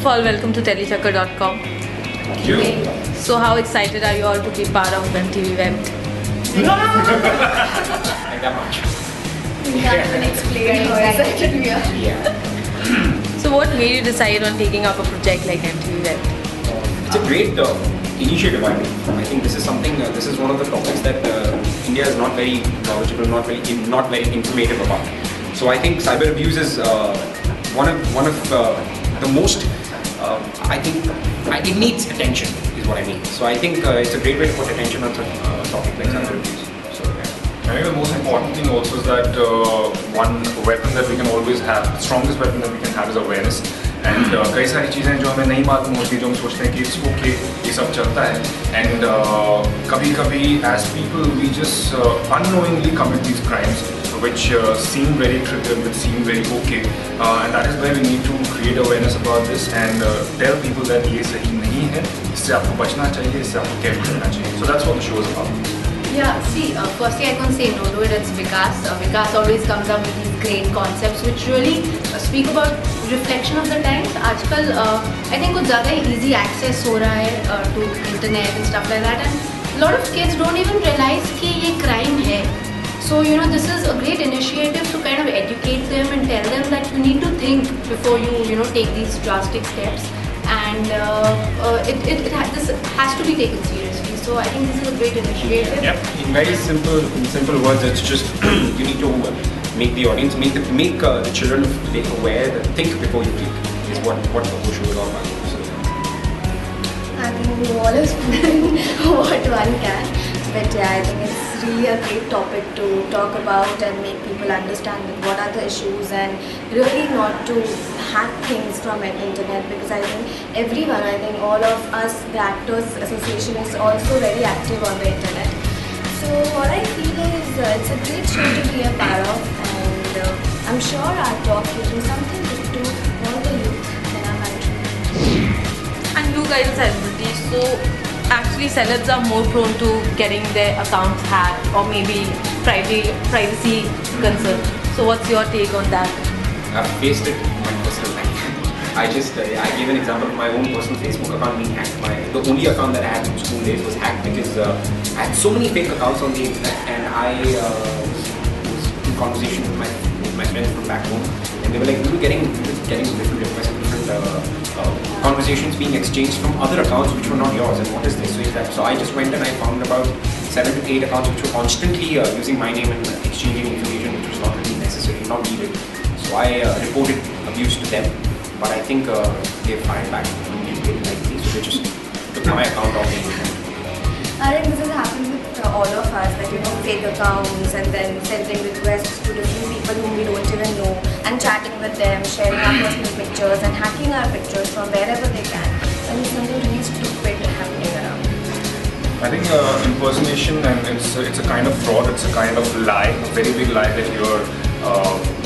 of all, welcome to telechakkar.com. Thank you. So how excited are you all to be part of MTV Webbed? Like that much. We haven't explained how excited we are. Yeah. So what made you decide on taking up a project like MTV Webbed? It's a great initiative. I think this is something. This is one of the topics that India is not very knowledgeable, not very informative about. So I think cyber abuse is one of the most. I think it needs attention, is what I mean. So I think it's a great way to put attention on such a topic like cyber abuse. So yeah. I think the most important thing also is that one weapon that we can always have, the strongest weapon that we can have is awareness. And कई सारी चीज़ें जो हमें नहीं मालूम होती, जो हम सोचते हैं कि it's okay, ये सब चलता है. And कभी-कभी as people we just unknowingly commit these crimes, which seem very trivial, which seem very okay. And that is where we need to create awareness about this and tell people that ये सही नहीं है, इससे आपको बचना चाहिए, इससे आपको careful रहना चाहिए. So that's what the show is about. Yeah, see, firstly I can't say no to it, it's Vikas. Vikas always comes up with these great concepts which really speak about reflection of the times. आजकल I think कुछ ज़्यादा easy access हो रहा है to internet and stuff like that, and a lot of kids don't even realize कि ये crime है. So you know, this is a great initiative to kind of educate them and tell them that you need to think before you take these drastic steps, and this has to be taken seriously. So I think this is a great initiative. Yep. In very simple words, it's just you need to make the audience, make the children of today aware that think before you click is what the whole show is all about. So, I think we all is what one can, but yeah, I think it's really a great topic to talk about and make people understand that what are the issues, and really not to hack things from an internet, because I think everyone, I think all of us, the Actors Association is also very active on the internet. So what I feel is it's a great show to be a part of, and I'm sure our talk will do something good to all the youth in our country. And you guys are celebrities, so actually celebs are more prone to getting their accounts hacked or maybe privacy concerns. So what's your take on that? I've faced it in my personal life. I gave an example of my own personal Facebook account being hacked. The only account that I had in school days was hacked because I had so many fake accounts on the internet, and I was in conversation with my friends from back home, and they were like, we were getting different requests, different conversations being exchanged from other accounts which were not yours, and what is this? So I just went and I found about 7 to 8 accounts which were constantly using my name and exchanging information which was not really necessary, not needed. So I reported abuse to them, but I think they fired back immediately, like me, so they just took my account off the internet. I think this has happened with all of us, that fake accounts and then sending requests to different people whom we don't even know, and chatting with them, sharing our personal pictures and hacking our pictures from wherever they can. And it's something really stupid happening around. I think impersonation, and it's a kind of fraud, it's a kind of lie, a very big lie that you're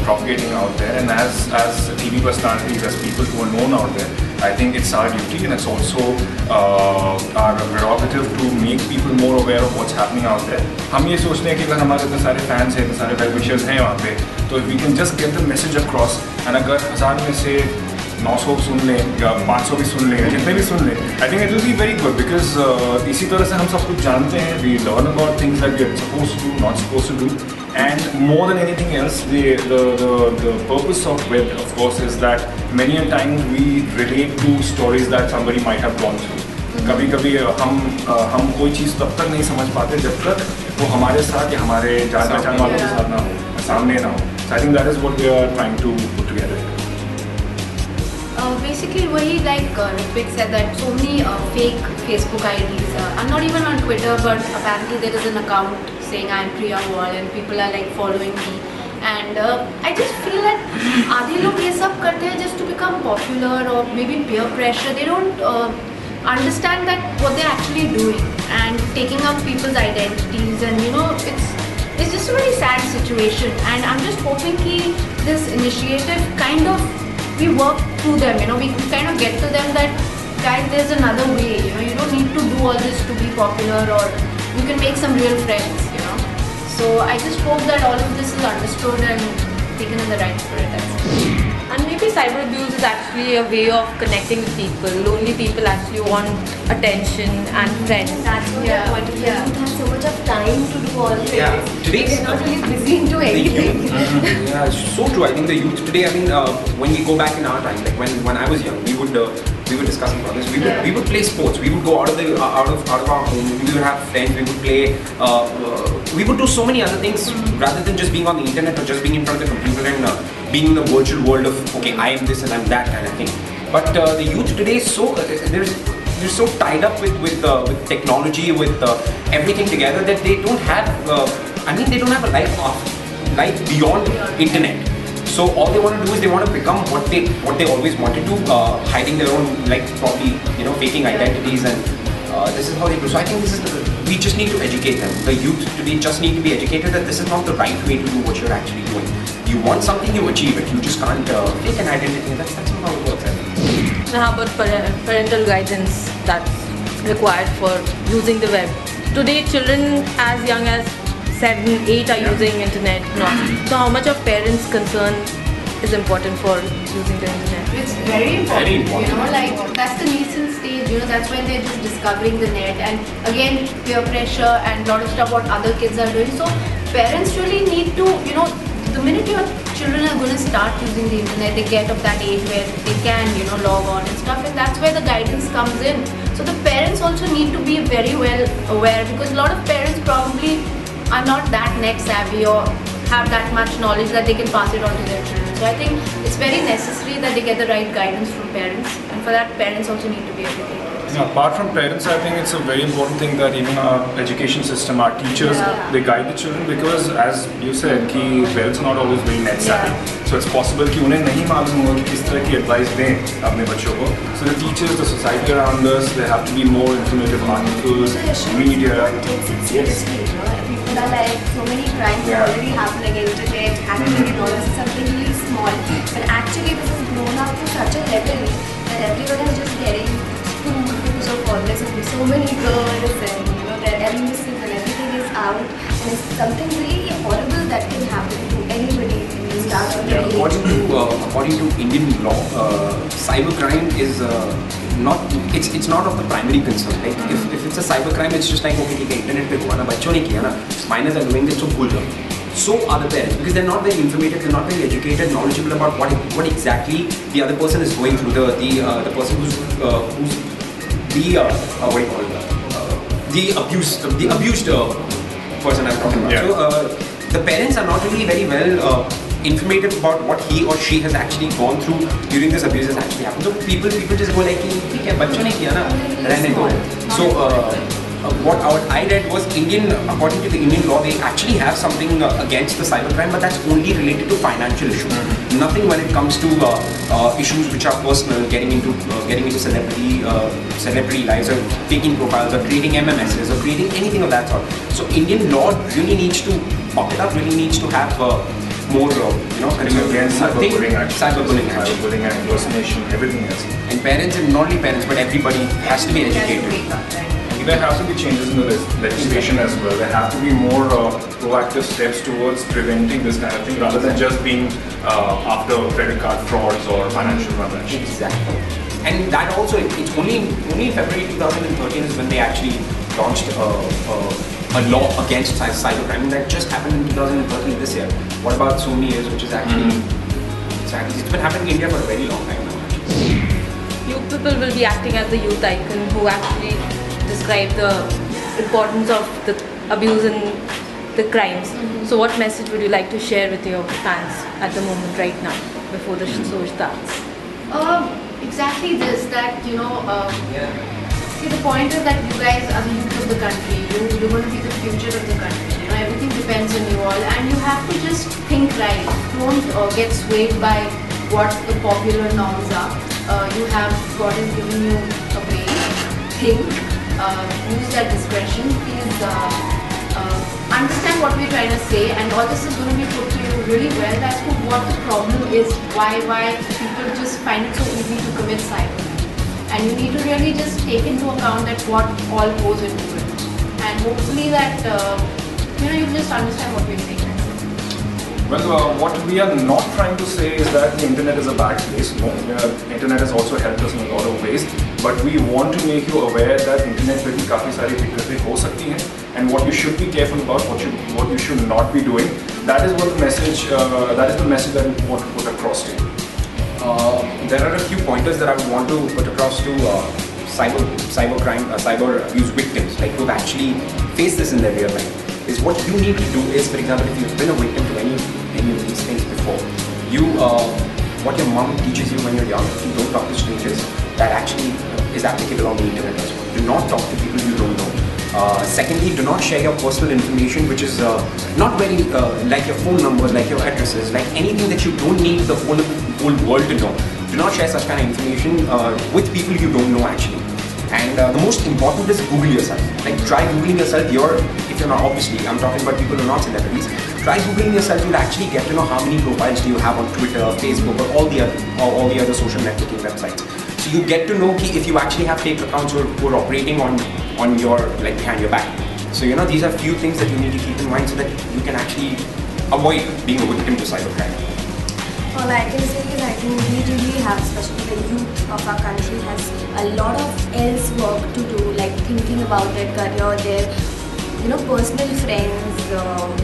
propagating out there. And as TV personalities, as people who are known out there, I think it's our duty, and it's also our prerogative to make people more aware of what's happening out there. हम ये सोचते हैं कि अगर हमारे इतने सारे fans हैं, इतने सारे well-wishers हैं वहाँ पे, तो if we can just get the message across, and अगर 1000 में से 900 सुन लें या 500 भी सुन लें, जितने भी सुन लें, I think it will be very good, because इसी तरह से हम सब कुछ जानते हैं, we learn about things that we are supposed to do, not supposed to do, and more than anything else, the purpose of web, of course, is that many a times we relate to stories that somebody might have gone through. कभी-कभी हम कोई चीज़ तब तक नहीं समझ पाते जब तक वो हमारे साथ या हमारे जान पहचान वालों के साथ ना हो, सामने ना हो. So I think that is what we are trying to put together. Basically, like Ritwik said, that so many fake Facebook IDs are not even on Twitter, but apparently there is an account saying I'm Priya Wall and people are like following me, and I just feel that आधे लोग ये सब करते हैं just to become popular or maybe peer pressure. They don't understand that what they're actually doing and taking up people's identities, and it's just a very sad situation. And I'm just hoping that this initiative kind of we work through them, we kind of get to them that guys, there's another way, you don't need to do all this to be popular, or you can make some real friends, So I just hope that all of this is understood and taken in the right spirit. That's it. And maybe cyber abuse is actually a way of connecting with people. Lonely people actually want attention and friends. That's what the point is. They don't have so much of time to do all this. Yeah, today's They're not really busy into anything. Yeah, it's so true. I think the youth today. I mean, when we go back in our time, like when I was young, we were discussing about this. We would play sports. We would go out of our home. We would have friends. We would play. We would do so many other things rather than just being on the internet or just being in front of the computer and being in the virtual world of okay, I am this and I'm that kind of thing. But the youth today is so they're so tied up with technology, with everything together that they don't have. They don't have a life beyond internet. So all they want to do is they want to become what they always wanted to, hiding their own, like probably faking identities, and this is how they do. So I think we just need to educate them. The youth today just need to be educated that this is not the right way to do what you're actually doing. You want something, you achieve it. You just can't fake an identity. That's not how it works. I think. Now, how about parental guidance that's required for using the web? Today, children as young as 7, 8 are using internet. So how much of parents' concern is important for using the internet? It's very important. Very important. Like that's the nascent stage. That's when they're just discovering the net, and again peer pressure and a lot of stuff what other kids are doing. So parents really need to, the minute your children are going to start using the internet, they get of that age where they can, log on and stuff, and that's where the guidance comes in. So the parents also need to be very well aware, because a lot of parents probably are not that net savvy or have that much knowledge that they can pass it on to their children. So I think it's very necessary that they get the right guidance from parents, and for that parents also need to be educated. Apart from parents, I think it's a very important thing that even our education system, our teachers, they guide the children, because as you said, कि parents are not always very net savvy. So it's possible कि उन्हें नहीं मालूम होगा कि किस तरह की advice दें अपने बच्चों को. So the teachers, the society around us, there have to be more informative articles, media. Yes. People are like, so many crimes are already happening, internet, hacking and all this is something really small. But actually this has grown up to such a level that everyone is just getting screwed because of all this. And so many girls and their illnesses and everything is out. And it's something really horrible that can happen to anybody when you start on the age. According to Indian law, cybercrime is it's not of the primary concern. Like if it's a cybercrime, it's just like okay, internet पे हुआ ना, बच्चों ने किया ना, minors are doing this, so भूल जाओ. So are the parents, because they're not very informative, they're not very educated, knowledgeable about what exactly the other person is going through. The person who's what do you call it? The abused person I'm talking about. So the parents are not really very well informative about what he or she has actually gone through during this abuse has actually happened. So people just go like, ठीक है, बच्चों ने किया ना, रहने दो. So what I read was according to the Indian law, they actually have something against the cybercrime, but that's only related to financial issues. Nothing when it comes to issues which are personal, getting into celebrity lives, or faking profiles, or creating MMSs, or creating anything of that sort. So Indian law really needs to pop it up, really needs to have more, Against cyberbullying and impersonation, everything else. And parents, and not only parents, but everybody has to be educated. There have to be changes in the legislation as well. There have to be more proactive steps towards preventing this kind of thing, rather than just being after credit card frauds or financial transactions. Exactly. And that also, it's only in February 2013 is when they actually launched a law against cybercrime, and that just happened in 2013 this year. What about so many years, which is actually it's been happening in India for a very long time now. You people will be acting as the youth icon who actually describe the importance of the abuse and the crimes. So what message would you like to share with your fans at the moment right now before the show starts? Exactly this, that see, the point is that you guys are the youth of the country. You're going to be the future of the country. Everything depends on you all, and you have to just think right. Don't get swayed by what the popular norms are. You have God has given you a brain. Think. Use that discretion. Please understand what we're trying to say, and all this is going to be put to you really well as to what the problem is, why people just find it so easy to commit cyber. And you need to really just take into account that what all goes into it, and hopefully that you just understand what we're saying. Well, what we are not trying to say is that the internet is a bad place. No, internet has also helped us in a lot of ways. But we want to make you aware that internet पे भी काफी सारी दिक्कतें हो सकती हैं, and what you should be careful about, what you should not be doing. That is what the message. That is the message that we want to put across to you. There are a few pointers that I would want to put across to cybercrime, cyber abuse victims, like who've actually faced this in their real life. Is what you need to do is, for example, if you've been a victim to any of these things before, what your mom teaches you when you're young, you don't talk to strangers, that actually is applicable on the internet as well. Do not talk to people you don't know. Secondly, do not share your personal information, which is not very like your phone numbers, like your addresses, like anything that you don't need the whole world to know. Do not share such kind of information with people you don't know actually. And the most important is Google yourself. Like try Googling yourself. If you're not, obviously, I'm talking about people who are not celebrities. Try Googling yourself. You'll actually get to know how many profiles do you have on Twitter, Facebook, or all the other social networking websites. So you get to know if you actually have fake accounts who are operating on your, like, behind your back. So these are few things that you need to keep in mind so that you can actually avoid being a victim to cybercrime. All I can say is I think we really have, especially the youth of our country, has a lot of else work to do, like thinking about their career, their personal friends,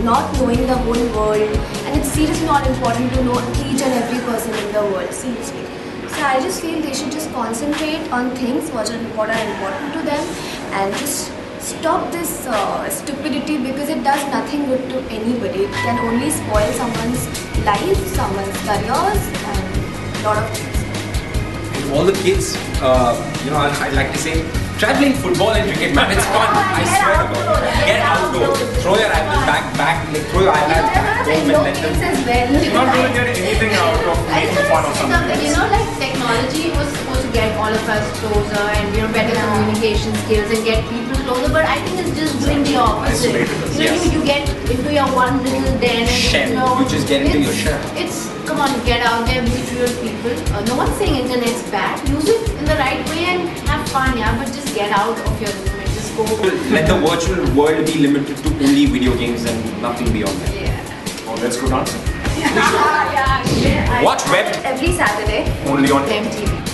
not knowing the whole world, and it's seriously not important to know each and every person in the world, seriously. So I just feel they should just concentrate on things what are important to them and just stop this stupidity, because it does nothing good to anybody. It can only spoil someone's life, someone's careers, and a lot of things. And all the kids, I'd like to say, try playing football and cricket, man. It's fun. I swear to God. Get outdoors. Throw your iPad back, like throw your iPad back home and let them. You're not going to get anything out of making fun of something. Like technology was supposed to get all of us closer and better communication skills and get people closer, but I think it's just doing the opposite. You get into your one little den and you just get into your shell. Come on, get out there, meet real people. No one's saying internet's bad. Use it in the right way and have fun, but just get out of your limit. Just go. Let the virtual world be limited to only video games and nothing beyond that. Yeah. Oh, let's go dancing. Yeah. Watch Webbed Every Saturday. Only on MTV.